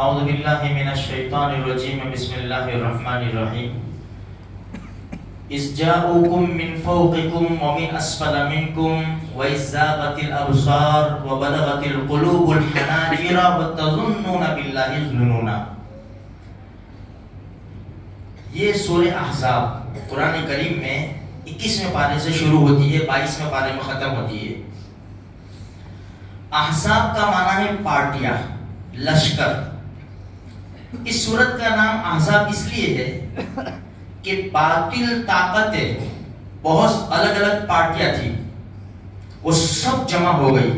اعوذ باللہ من الشیطان الرجیم بسم اللہ الرحمن الرحیم اذ جاءوکم من فوقکم ومن اسفل منکم واذ زاغت الابصار وبلغت القلوب الحناجر وتظنون باللہ الظنون. یہ سورہ احزاب قرآن کریم میں 21ویں پارے سے شروع ہوتی ہے، 22ویں پارے میں ختم ہوتی ہے. احزاب کا معنی ہے پارٹیاں، لشکر. اس سورت کا نام احزاب اس لیے ہے کہ باطل طاقتیں بہت الگ الگ پارٹیاں تھیں، وہ سب جمع ہو گئی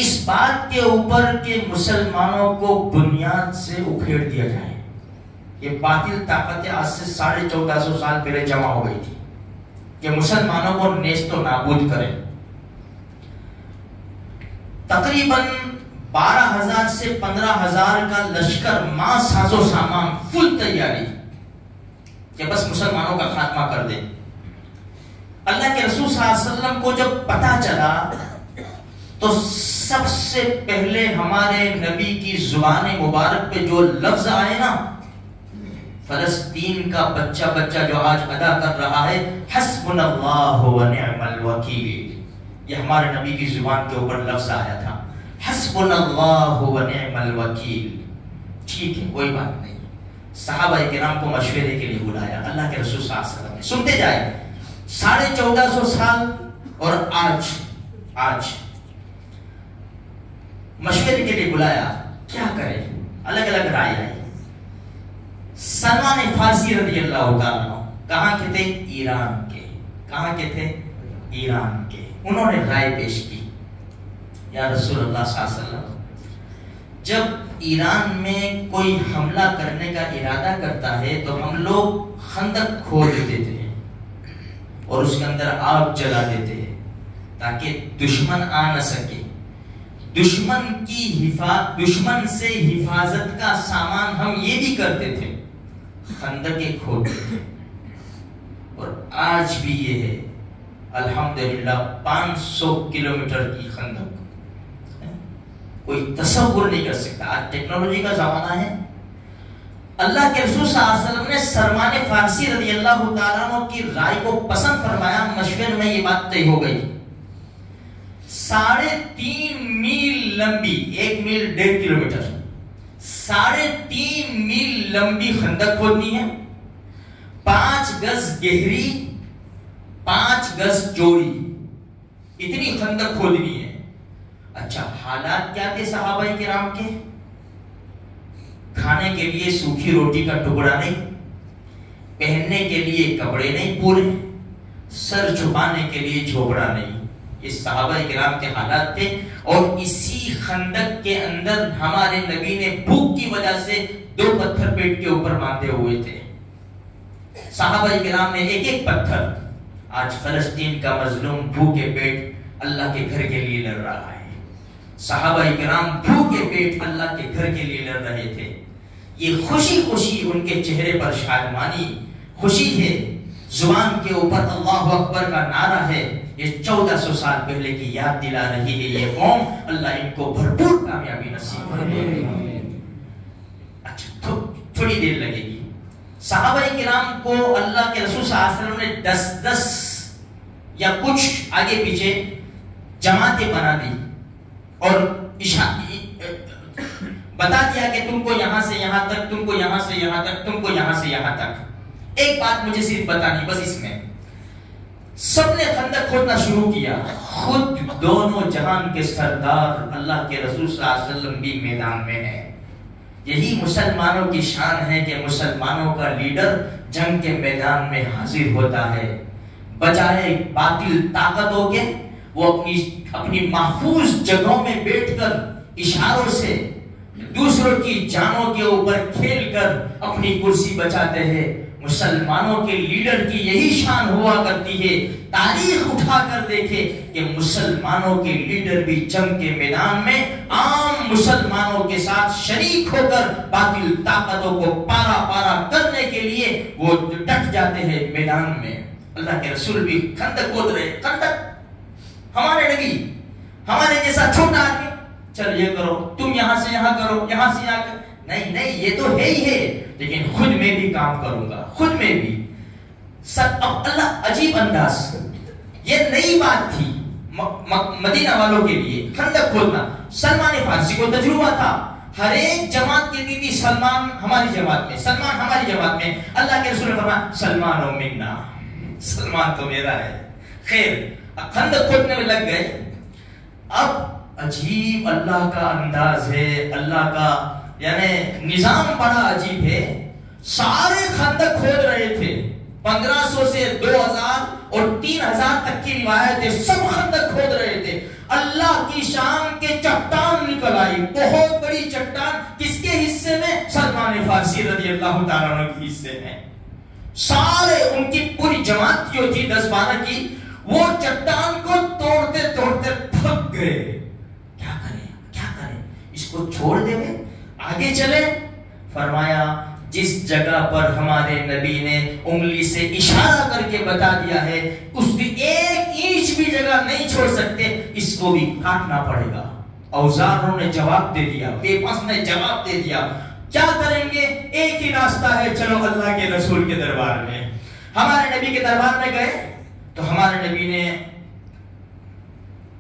اس بات کے اوپر کہ مسلمانوں کو بنیاد سے اکھیڑ دیا جائے. یہ باطل طاقتیں آج سے 1450 سال پہلے جمع ہو گئی تھی کہ مسلمانوں کو نیست و نابود کریں. تقریباً 12,000 سے 15,000 کا لشکر، ماں ساز و سامان، فل تیاری کہ بس مسلمانوں کا خاتمہ کر دے. اللہ کے رسول صلی اللہ علیہ وسلم کو جب پتہ چلا تو سب سے پہلے ہمارے نبی کی زبان مبارک پہ جو لفظ آئے نا، فلسطین کا بچہ جو آج ادا کر رہا ہے حسبنا اللہ و نعم الوکیل، یہ ہمارے نبی کی زبان کے اوپر لفظ آیا تھا، حسبنا اللہ و نعم الوکیل. ٹھیک ہے، کوئی بات نہیں. صحابہ کرام کو مشورے کے لیے بلایا اللہ کے رسول صلی اللہ علیہ وسلم نے. سنتے جائے، 1450 سال اور آج مشورے کے لیے بلایا، کیا کرے؟ الگ الگ رائے آئی. سلمان فارسی رضی اللہ تعالیٰ عنہ کہاں کے تھے؟ ایران کے. کہاں کے تھے؟ ایران کے. انہوں نے رائے پیش کی، یا رسول اللہ صلی اللہ علیہ وسلم، جب ایران میں کوئی حملہ کرنے کا ارادہ کرتا ہے تو ہم لوگ خندق کھود دیتے ہیں اور اس کے اندر آگ جلا دیتے ہیں تاکہ دشمن آ نہ سکے. دشمن سے حفاظت کا سامان ہم یہ بھی کرتے تھے، خندقیں کھودتے تھے. اور آج بھی یہ ہے الحمدللہ 500 کلومیٹر کی خندق. کوئی تصور نہیں کر سکتا. آج ٹیکنالوجی کا زمانہ ہے. اللہ کے رسول صلی اللہ علیہ وسلم نے سلمان فارسی رضی اللہ تعالیٰ عنہ کی رائے کو پسند فرمایا. مشورے میں یہ بات طے ہو گئی. 3.5 میل لمبی، 1 میل 1.5 کلومیٹر، 3.5 میل لمبی خندق کھودنی ہے، 5 گز گہری، 5 گز چوڑی، اتنی خندق کھودنی ہے. اچھا، حالات کیا تھے صحابہ کرام کے؟ کھانے کے لیے سوکھی روٹی کا ٹکڑا نہیں، پہننے کے لیے کپڑے نہیں پورے، سر چھپانے کے لیے جھوپڑا نہیں. یہ صحابہ کرام کے حالات تھے. اور اسی خندق کے اندر ہمارے نبی نے بھوک کی وجہ سے 2 پتھر پیٹ کے اوپر باندھے ہوئے تھے. صحابہ کرام نے ایک پتھر. آج فلسطین کا مظلوم بھوکے پیٹ اللہ کے گھر کے لیے لڑ رہا ہے. صحابہ کرام بھوکے پیٹ اللہ کے گھر کے لیے لڑ رہے تھے. یہ خوشی ان کے چہرے پر شادمانی خوشی ہے. زبان کے اوپر اللہ اکبر کا نعرہ ہے. یہ 1400 سال پہلے کی یاد دلا رہی ہے یہ قوم. اللہ ان کو بھرپور کامیابی نصیب کرے. اچھا، تھوڑی دیر لگے گی. صحابہ کرام کو اللہ کے رسول صلی اللہ علیہ وسلم نے 10 یا کچھ آگے پیچھے جماعتیں بنا دی اور بتا دیا کہ تم کو یہاں سے یہاں تک، تم کو یہاں سے یہاں تک، تم کو یہاں سے یہاں تک. ایک بات مجھے صرف بتانی، بس اس میں سب نے خندق کھودنا شروع کیا. خود دونوں جہان کے سردار اللہ کے رسول صلی اللہ علیہ وسلم بھی میدان میں ہیں. یہی مسلمانوں کی شان ہے کہ مسلمانوں کا لیڈر جنگ کے میدان میں حاضر ہوتا ہے. بجائے باطل طاقتوں کے وہ اپنی محفوظ جگہوں میں بیٹھ کر اشاروں سے دوسروں کی جانوں کے اوپر کھیل کر اپنی کرسی بچاتے ہیں. مسلمانوں کے لیڈر کی یہی شان ہوا کرتی ہے. تاریخ اٹھا کر دیکھے کہ مسلمانوں کے لیڈر بھی جنگ کے میدان میں عام مسلمانوں کے ساتھ شریک ہو کر باطل طاقتوں کو پارا کرنے کے لیے وہ ڈٹ جاتے ہیں میدان میں. اللہ کے رسول بھی خندق کھود رہے. خندق ہمارے نبی، ہمارے جیسا چھوٹا آدمی چل یہ کرو، تم یہاں سے یہاں کرو، یہاں سے یہاں کرو، نہیں نہیں یہ تو ہے ہی ہے، لیکن خود میں بھی کام کروں گا، خود میں بھی۔ اللہ عجیب انداز، یہ نئی بات تھی مدینہ والوں کے لیے خندق کھودنا۔ سلمان فارسی کو تجربہ تھا، ہر ایک جماعت کے لیے سلمان ہماری جماعت میں، سلمان ہماری جماعت میں۔ اللہ کے رسول نے فرمایا سلمان و منا، سلمان تو میرا ہے۔ خیر خندق کھودنے میں لگ گئے۔ اب عجیب اللہ کا انداز ہے، اللہ کا یعنی نظام بڑا عجیب ہے۔ سارے خندق کھود رہے تھے، 1500 سے 2000 اور 3000 تک کی روایت ہے، سب خندق کھود رہے تھے۔ اللہ کی شان کے چٹان نکل آئی، بہت بڑی چٹان، کس کے حصے میں؟ سلمان فارسی رضی اللہ تعالیٰ عنہ کے حصے میں۔ سارے ان کی پوری جماعت جو تھی 10-12 کی، وہ چٹان کو توڑتے توڑتے تھک گئے۔ کیا کریں کیا کریں، اس کو چھوڑ دیں آگے چلے؟ فرمایا جس جگہ پر ہمارے نبی نے انگلی سے اشارہ کر کے بتا دیا ہے، اس کی ایک انچ بھی جگہ نہیں چھوڑ سکتے، اس کو بھی کاٹنا پڑے گا۔ اوزاروں نے جواب دے دیا، بے پاس نے جواب دے دیا، کیا کریں گے؟ ایک ہی راستہ ہے، چلو اللہ کے رسول کے دربار میں۔ ہمارے نبی کے دربار میں گئے تو ہمارے نبی نے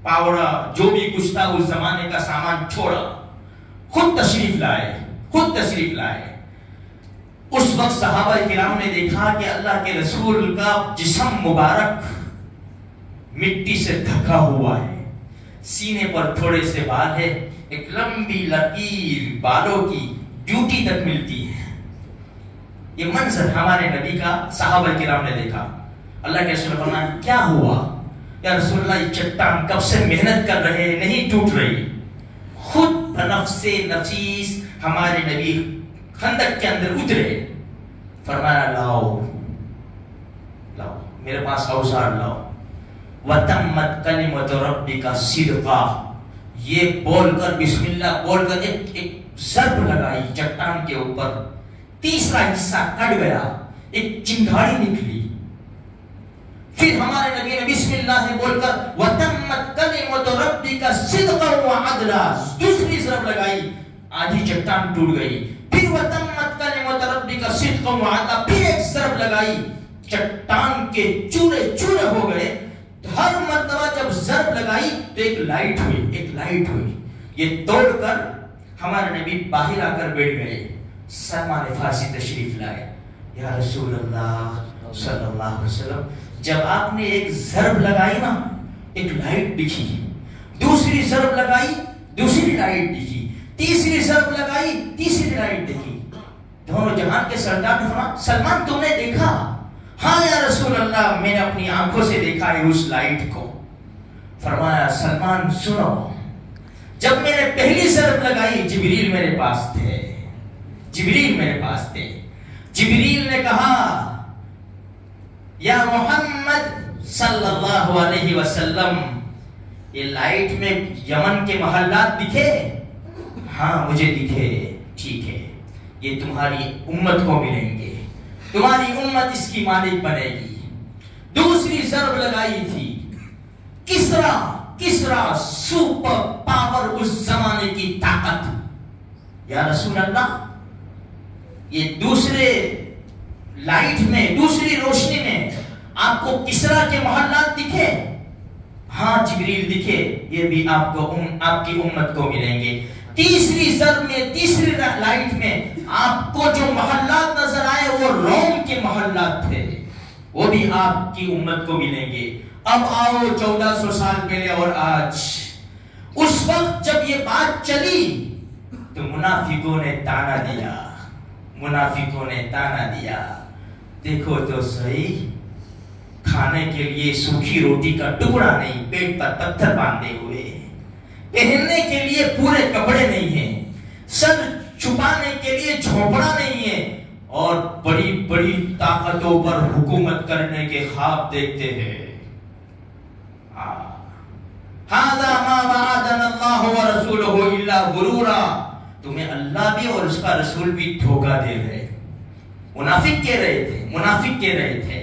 پاوڑا جو بھی کچھ تھا اس زمانے کا سامان چھوڑا، خود تشریف لائے، خود تشریف لائے۔ اس وقت صحابہ کرام نے دیکھا کہ اللہ کے رسول کا جسم مبارک مٹی سے ڈھکا ہوا ہے، سینے پر تھوڑے سے بال ہے، ایک لمبی لکیر بالوں کی ڈیوٹی تک ملتی ہے۔ یہ منظر ہمارے نبی کا صحابہ کرام نے دیکھا۔ اللہ کے رسول نے فرمایا کیا ہوا یا رسول اللہ، یہ چٹان کب سے محنت کر رہے نہیں ٹوٹ رہی۔ خود بنفس نفیس ہمارے نبی خندق کے اندر اترے، فرمایا لاؤ لاؤ میرے پاس اوزار لاؤ۔ وَتَمَّتْ كَلِمَةُ رَبِّكَ صِدْقًا، یہ بول کر بسم اللہ بول کر ایک ضرب لگائی چٹان کے اوپر، تیسرا حصہ کٹ گیا، ایک چنگاڑی نکلی۔ پھر ہمارے نبی نے بسم اللہ بول کر وَتَمَّتْ كَلِمَةُ رَبِّكَ صِدْقًا وَعَدْلًا، دوسری ضرب لگائی، آدھی چٹان ٹوٹ گئی۔ پھر وَتَمَّتْ كَلِمَةُ رَبِّكَ صِدْقًا وَعَدْلًا، پھر ایک ضرب لگائی، چٹان کے چورے چورے ہو گئے۔ ہر مرتبہ جب ضرب لگائی تو ایک لائٹ ہوئی، ایک لائٹ ہوئی۔ یہ توڑ کر ہمارے نبی باہر آ کر بیٹھ گئے۔ سلمان فارسی تشریف لائے، یا رسول اللہ صلی اللہ علیہ وسلم، جب آپ نے ایک ضرب لگائی نا ایک لائٹ دکھی، دوسری ضرب لگائی دوسری لائٹ دکھی، تیسری ضرب لگائی تیسری لائٹ دکھی۔ دونوں جہان کے سردار نے فرمایا سلمان تم نے دیکھا؟ ہاں یا رسول اللہ میں نے اپنی آنکھوں سے دیکھا ہے اس لائٹ کو۔ فرمایا سلمان سنو، جب میں نے پہلی ضرب لگائی جبریل میرے پاس تھے، جبریل میرے پاس تھے۔ جبریل نے کہا یا محمد صلی اللہ علیہ وسلم، یہ لائٹ میں یمن کے محلات دکھے؟ ہاں مجھے دکھے، ٹھیک ہے، یہ تمہاری امت کو ملیں گے، تمہاری امت اس کی مالک بنے گی۔ دوسری ضرب لگائی تھی، کسرا سپر پاور اس زمانے کی طاقت۔ یا رسول اللہ یہ دوسرے لائٹ میں دوسری روشنی میں آپ کو کسرا کے محلات دکھے؟ ہاں جبریل دکھے، یہ بھی آپ کی امت کو ملیں گے۔ تیسری ضرب میں تیسری لائٹ میں آپ کو جو محلات نظر آئے وہ روم کے محلات تھے، وہ بھی آپ کی امت کو ملیں گے۔ اب آؤ 1400 سال پہلے اور آج، اس وقت جب یہ بات چلی تو منافقوں نے تانا دیا، منافقوں نے تانا دیا، دیکھو تو صحیح، کھانے کے لیے سوکھی روٹی کا ٹکڑا نہیں، پیٹ پر پتھر باندھے ہوئے، پہننے کے لیے پورے کپڑے نہیں ہیں، سر چھپانے کے لیے جھونپڑا نہیں ہے، اور بڑی بڑی طاقتوں پر حکومت کرنے کے خواب دیکھتے ہیں۔ هَذَا مَا وَعَدَنَا اللَّهُ وَرَسُولُهُ إِلَّا غُرُورًا، تمہیں اللہ بھی اور اس کا رسول بھی دھوکہ دے رہے، منافق کہہ رہے تھے، منافق کہہ رہے تھے۔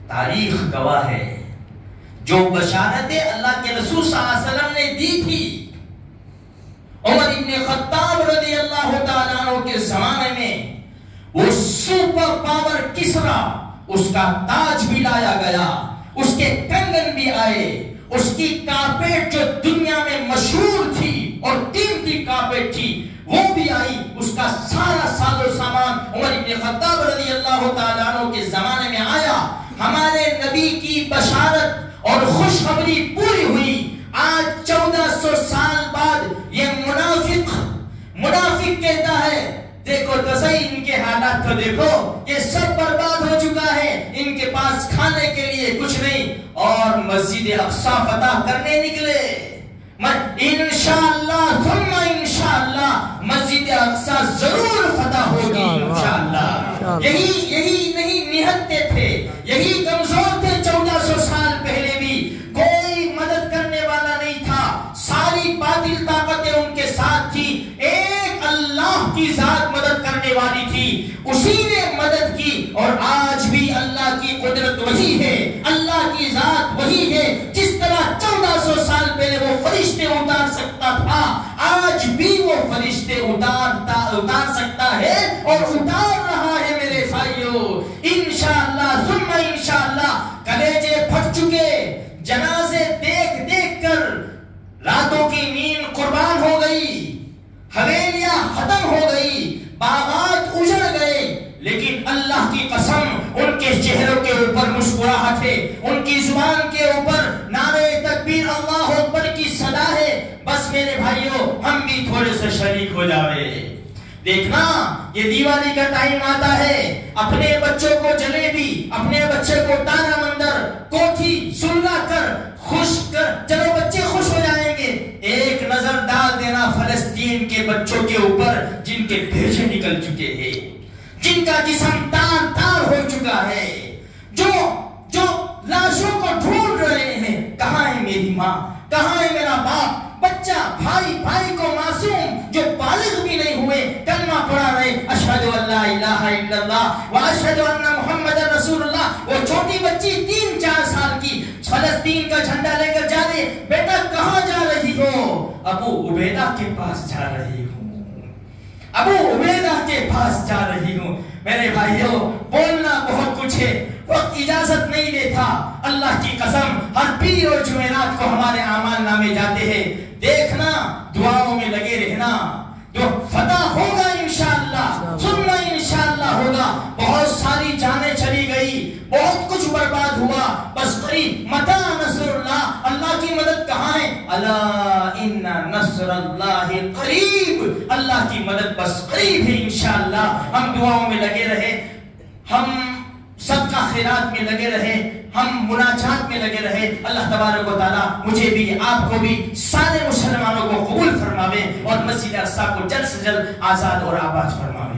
تاریخ گواہ ہے جو بشارتیں اللہ کے رسول صلی اللہ علیہ وسلم نے دی تھی، عمر ابن خطاب رضی اللہ تعالیٰ عنہ کے زمانے میں وہ سپر پاور کسرا، اس کا تاج بھی لایا گیا، اس کے کنگن بھی آئے، اس کی کارپیٹ جو دنیا میں مشہور تھی اور قیمتی کارپیٹ تھی وہ بھی آئی، اس کا سارا ساز و سامان عمر ابن خطاب رضی اللہ تعالیٰ عنہ کے زمانے میں آیا۔ ہمارے نبی کی بشارت اور خوشخبری پوری ہوئی۔ آج 1400 سال بعد یہ منافق کہتا ہے دیکھو تو صحیح ان کے حالات کو دیکھو، یہ سب برباد ہو چکا ہے، ان کے پاس کھانے کے لیے کچھ نہیں، اور مسجد اقصی فتح کرنے نکلے۔ انشاءاللہ ثم انشاءاللہ مسجد اقصی ضرور فتح ہوگی انشاءاللہ۔ یہی نہیں نہتے تھے، یہی کمزور تھے 1400 سال پہلے بھی، کوئی مدد کرنے والا نہیں تھا، ساری باطل طاقتیں ان کے ساتھ تھی، ایک اللہ کی ذات مدد کرنے والی تھی، اسی نے مدد کی، اور آج بھی اللہ کی قدرت وہی ہے، اللہ کی ذات وہی ہے۔ جس طرح 1400 سال پہلے وہ فرشتے اتار سکتا تھا، آج بھی وہ فرشتے اتار سکتا ہے اور اتار رہا ہے میرے بھائیوں۔ انشاءاللہ ثم انشاءاللہ کلیجے پھٹ چکے، جنازے دیکھ دیکھ کر راتوں کی نیند قربان ہو گئی، حویلیاں ختم ہو گئی، باغات اجڑ گئے، لیکن اللہ کی قسم ان کے چہروں کے اوپر مسکراہٹ ہے، ان کی زبان کے اوپر نعرہ تکبیر اللہ اکبر کی صدا ہے۔ بس میرے بھائیوں ہم بھی تھوڑے سے شریک ہو جاوے۔ دیکھنا یہ دیوالی کا ٹائم آتا ہے، اپنے بچوں کو جلیبی، اپنے بچے کو تانا مندر، کوٹھی سلگا کر خوش کر، چلو بچے خوش ہو جائیں گے۔ ایک نظر ڈال دینا فلسطین کے بچوں کے اوپر جن کے بھیجے نکل چکے ہیں، جن کا جسم تار تار ہو چکا ہے، جو لاشوں کو ڈھونڈ رہے ہیں، کہاں ہے میری ماں، کہاں ہے میرا باپ، بچہ بھائی کو معصوم جو بالغ بھی نہیں ہوئے کلمہ پڑھا رہے، اشہد ان لا الہ الا اللہ واشہد ان محمد رسول اللہ۔ وہ چھوٹی بچی 3-4 سال کی فلسطین کا جھنڈا لے کر جا رہے، بیٹا کہاں جا رہی ہو؟ ابو عبیدہ کے پاس جا رہی ہوں، ابو عبیدہ کے پاس جا رہی ہوں۔ میرے بھائیوں بولنا بہت کچھ ہے، وقت اجازت نہیں دیتا۔ اللہ کی قسم ہر پیر اور جمعرات کو ہمارے اعمال نامے جاتے ہیں، دیکھنا دعاؤں میں لگے رہنا، جو فتح ہوگا انشاءاللہ ثم انشاءاللہ ہوگا۔ بہت ساری جانیں چلی گئی، بہت کچھ برباد ہوا، بس قریب متى نصر اللہ، اللہ کی مدد کہاں ہے؟ الا ان نصر اللہ قریب، اللہ کی مدد بس قریب ہے انشاءاللہ۔ ہم دعاؤں میں لگے رہے، ہم صدقہ خیرات میں لگے رہے، ہم مناجات میں لگے رہے۔ اللہ تبارک و تعالیٰ مجھے بھی آپ کو بھی سارے مسلمانوں کو قبول فرماوے اور مسجد اقصی کو جلد سے جلد آزاد اور آباد فرماوے۔